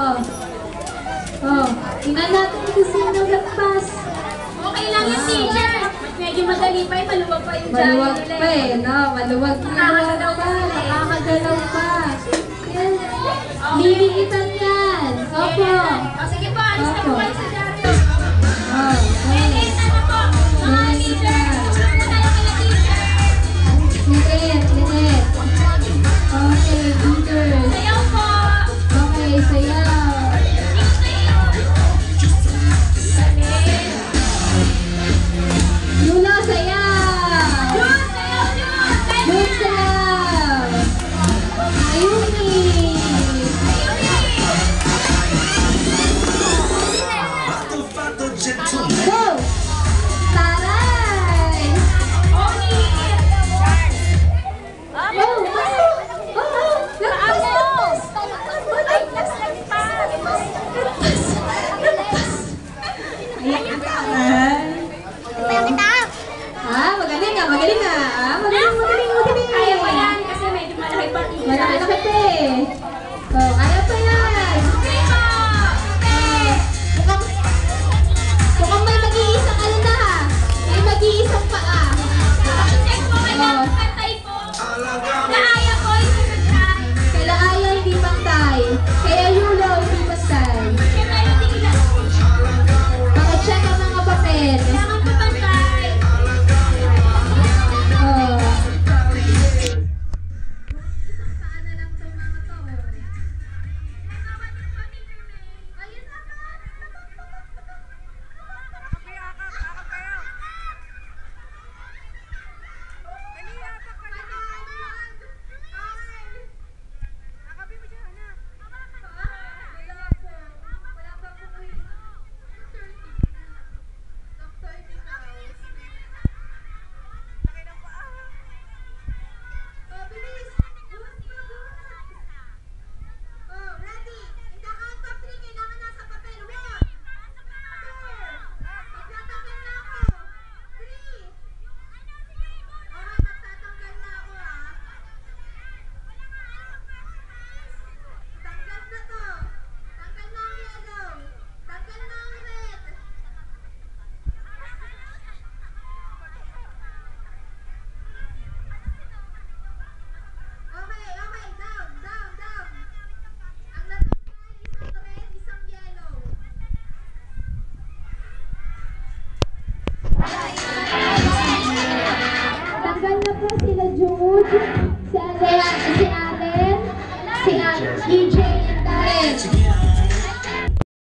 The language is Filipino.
Oh. Oh. Tingnan natin kung sino nagpas. Okay lang yung teacher. Medyo madali pa yung maluwag pa yung Maluwag pa eh, no? Maluwag pa. Nakakagalaw pa. Yan. Liliitan yan. Opo. O sige po, alis na po kayo sa Dario. Oh. Liliit, ano po? Mga teacher. Ano tayo kay teacher? Liliit. Okay, teachers. Sayaw po. Okay, sayaw. Lula, sayaw. Jun, sayaw, Jun. Jun, sayaw. Ayuni. Go! Taray! Oni. Oh! Oh! Lagpas! Ay, lagpas. Magaling nga, magaling nga. Magaling. Kaya pa yan kasi medyo malaki pa teacher. Malaki pa eh. Oh, kaya pa yan. Okay po. Mukhang may mag-iisang ano na ha. May mag-iisang paa. Check po kayo ng pantay po. Naaya po yung sunod. Kaila Aya hindi pantay. Kaya Yulo hindi pantay. Kaya tayo tingnan. Maka-check ang mga papel. Kailangan po pantay. Oh. Tanggal na po sila Jude, si Alea